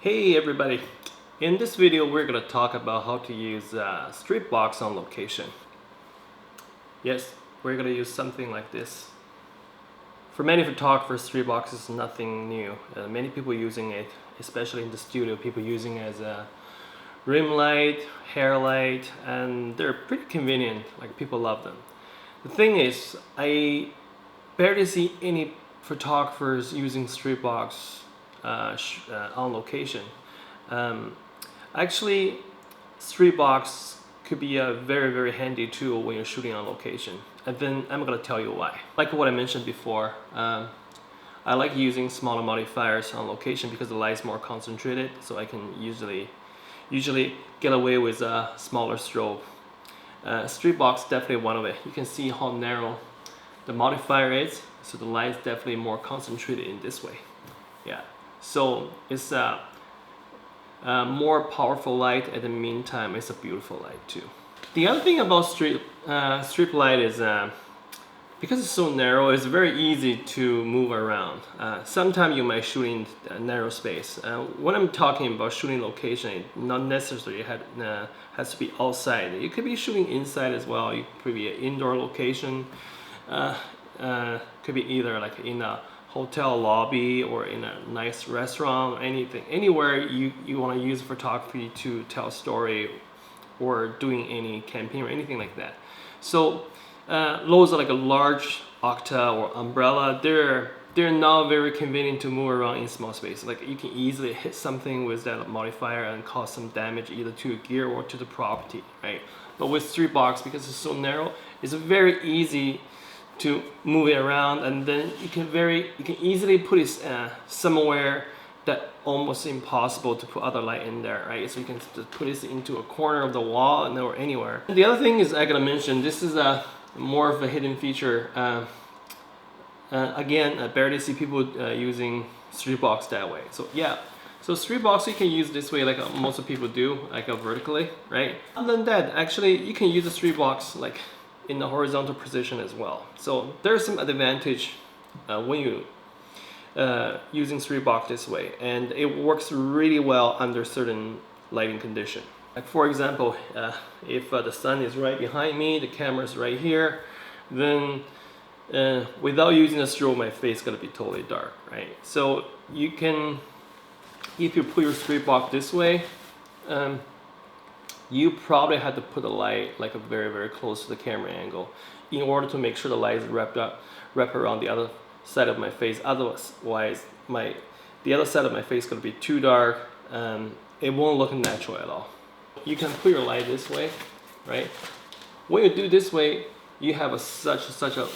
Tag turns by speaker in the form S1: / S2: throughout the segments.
S1: Hey everybody! In this video we're going to talk about how to use stripbox on location. Yes, we're going to use something like this. For many photographers, stripbox is nothing new. Many people using it, especially in the studio, people using it as a rim light, hair light, and they're pretty convenient, like people love them. The thing is, I barely see any photographers using stripbox on location. Um, Actually, stripbox could be a very handy tool when you're shooting on location. And then I'm gonna tell you why. Like what I mentioned before, I like using smaller modifiers on location because the light is more concentrated, so I can usually get away with a smaller strobe. Stripbox definitely one of it. You can see how narrow the modifier is, so the light is definitely more concentrated in this way. Yeah, so it's more powerful light. At the meantime, it's a beautiful light too. The other thing about strip light is because it's so narrow, it's very easy to move around. Sometimes you might shoot in a narrow space. When I'm talking about shooting location, it not necessarily has to be outside. You could be shooting inside as well. It could be an indoor location. Could be either like in a hotel lobby or in a nice restaurant, anything, anywhere you want to use photography to tell a story or doing any campaign or anything like that. So those are like a large octa or umbrella. They're not very convenient to move around in small space. Like you can easily hit something with that modifier and cause some damage either to your gear or to the property, right? But with stripbox, because it's so narrow, it's very easy to move it around, and then you can easily put it somewhere that almost impossible to put other light in there, right? So you can just put it into a corner of the wall and or anywhere. The other thing is I gotta mention, this is a more of a hidden feature. Again, I barely see people using stripbox that way. So yeah, so stripbox you can use this way like most of people do, like vertically, right? Other than that, actually you can use the stripbox like in the horizontal position as well. So there's some advantage when you using stripbox this way, and it works really well under certain lighting condition. Like for example, if the sun is right behind me, the camera is right here, then without using a strobe, my face is gonna be totally dark, right? So you can, if you put your stripbox this way, you probably have to put the light like very close to the camera angle in order to make sure the light is wrapped around the other side of my face. Otherwise, the other side of my face is going to be too dark. It won't look natural at all. You can put your light this way, right? When you do this way, you have such a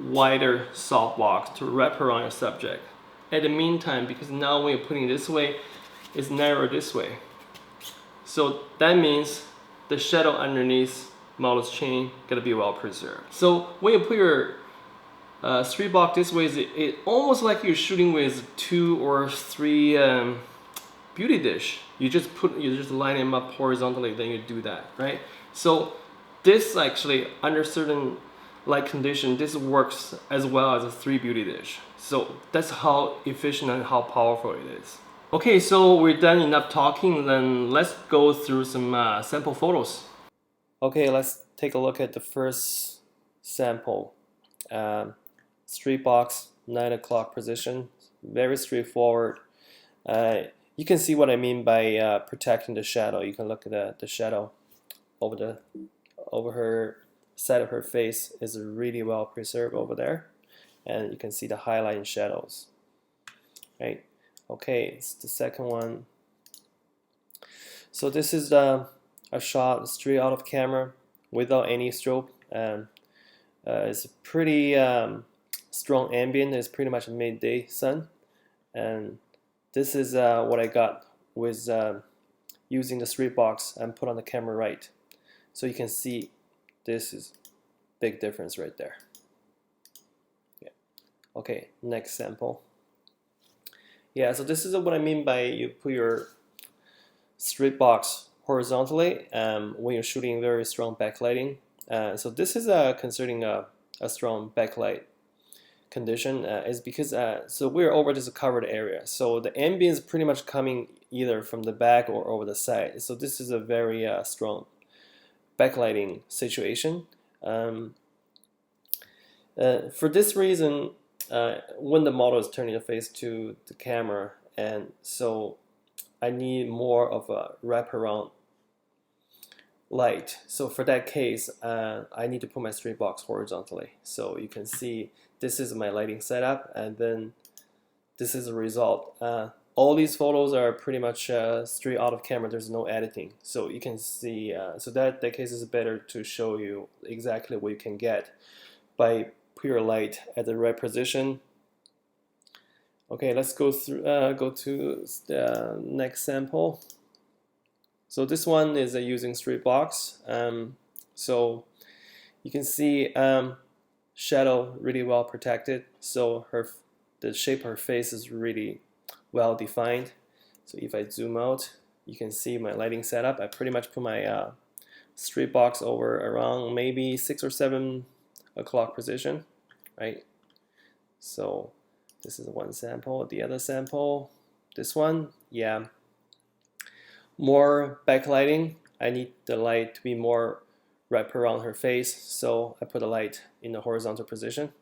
S1: wider softbox to wrap around your subject. At the meantime, because now when you're putting it this way, it's narrow this way. So that means the shadow underneath model's chain gonna be well preserved. So when you put your stripbox this way, it almost like you're shooting with 2 or 3 beauty dish. You just line them up horizontally, then you do that, right? So this actually, under certain light condition, this works as well as a 3 beauty dish. So that's how efficient and how powerful it is. Okay, so we're done enough talking, then let's go through some sample photos. Okay, let's take a look at the first sample. Stripbox, 9 o'clock position, very straightforward. You can see what I mean by protecting the shadow. You can look at the shadow over her side of her face is really well preserved over there, and you can see the highlight and shadows, right? Okay, it's the second one. So this is a shot straight out of camera without any strobe. It's a pretty strong ambient. It's pretty much midday sun, and this is what I got with using the stripbox and put on the camera right. So you can see this is big difference right there. Yeah. Okay, next sample. Yeah, so this is what I mean by you put your stripbox horizontally when you're shooting very strong backlighting. So this is considering a strong backlight condition is because so we're over this covered area, so the ambient is pretty much coming either from the back or over the side. So this is a very strong backlighting situation. For this reason, when the model is turning the face to the camera, and so I need more of a wraparound light. So for that case, I need to put my straight box horizontally. So you can see this is my lighting setup, and then this is the result. All these photos are pretty much straight out of camera. There's no editing. So you can see, so that case is better to show you exactly what you can get by pure light at the right position. Okay, let's go through, go to the next sample. So this one is using straight box. So you can see shadow really well protected. So the shape of her face is really well defined. So if I zoom out, you can see my lighting setup. I pretty much put my straight box over around maybe 6 or 7 o'clock position, right? So this is one sample. The other sample, this one, yeah, more backlighting. I need the light to be more wrapped around her face, so I put the light in the horizontal position.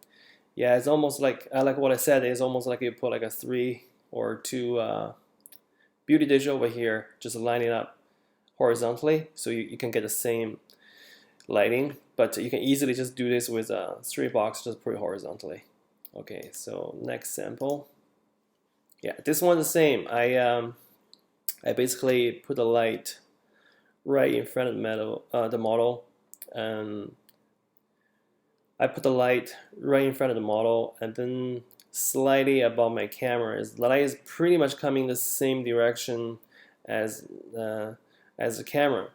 S1: Yeah, it's almost like what I said, it's almost like you put like a 3 or 2 beauty dish over here, just lining up horizontally, so you can get the same lighting. But you can easily just do this with a straight box, just put it horizontally. Okay, so next sample. Yeah, this one's the same. I basically put the light right in front of the model. I put the light right in front of the model, and then slightly above my camera. The light is pretty much coming the same direction as the camera.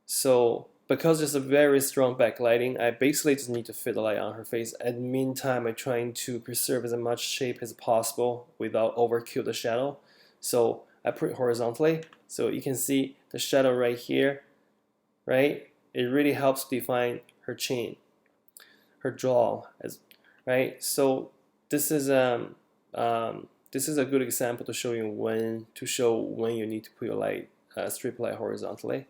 S1: So because there's a very strong backlighting, I basically just need to fit the light on her face. At the meantime, I'm trying to preserve as much shape as possible without overkill the shadow. So I put it horizontally, so you can see the shadow right here, right? It really helps define her chin, her jaw, right? So this is a good example to show you when you need to put your light, strip light horizontally.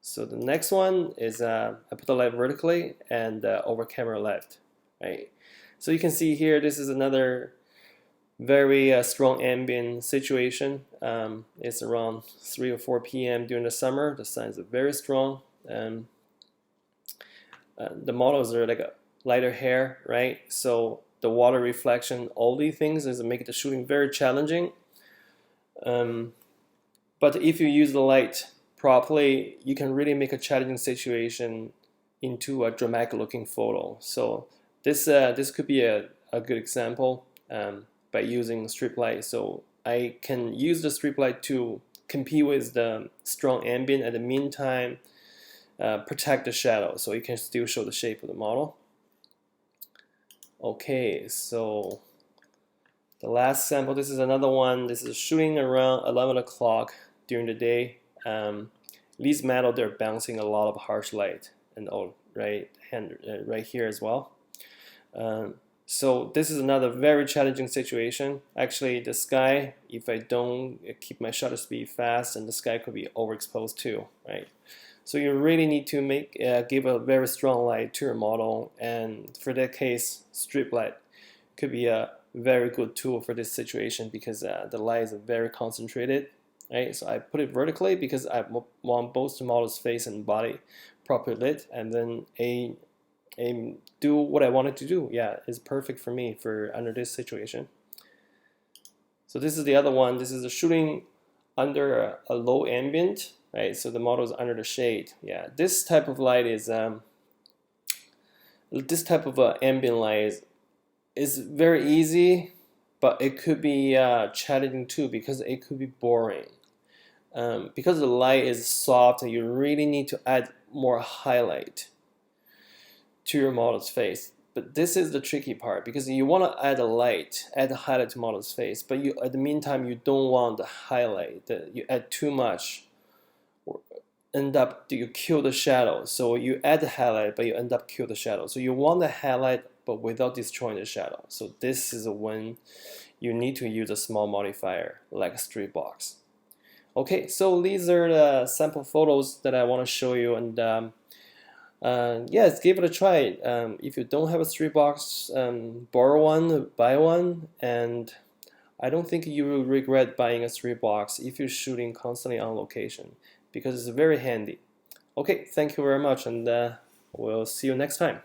S1: So the next one is I put the light vertically and over camera left, right? So you can see here, this is another very strong ambient situation. It's around 3 or 4 p.m. during the summer. The sun is very strong. The models are like a lighter hair, right? So the water reflection, all these things is make the shooting very challenging. But if you use the light properly, you can really make a challenging situation into a dramatic looking photo. So this could be a good example by using strip light. So I can use the strip light to compete with the strong ambient, at the meantime protect the shadow, so you can still show the shape of the model. Okay, so the last sample, this is another one. This is shooting around 11 o'clock during the day. These metal, they're bouncing a lot of harsh light, and right here as well. So this is another very challenging situation. Actually, the sky, if I don't keep my shutter speed fast, and the sky could be overexposed too, right? So you really need to give a very strong light to your model, and for that case, strip light could be a very good tool for this situation because the light is very concentrated, right? So I put it vertically because I want both the model's face and body properly lit, and then do what I wanted to do. Yeah, it's perfect for me for under this situation. So this is the other one. This is a shooting under a low ambient, right? So the model is under the shade. Yeah, this type of light is this type of ambient light is very easy, but it could be challenging too because it could be boring. Because the light is soft, you really need to add more highlight to your model's face. But this is the tricky part because you want to add the highlight to model's face, but at the meantime you don't want the highlight that you add too much, or you kill the shadow. So you add the highlight, but you end up kill the shadow. So you want the highlight but without destroying the shadow. So this is when you need to use a small modifier like stripbox. Okay, so these are the sample photos that I want to show you, and yes, give it a try. If you don't have a stripbox, borrow one, buy one, and I don't think you will regret buying a stripbox if you're shooting constantly on location, because it's very handy. Okay, thank you very much, and we'll see you next time.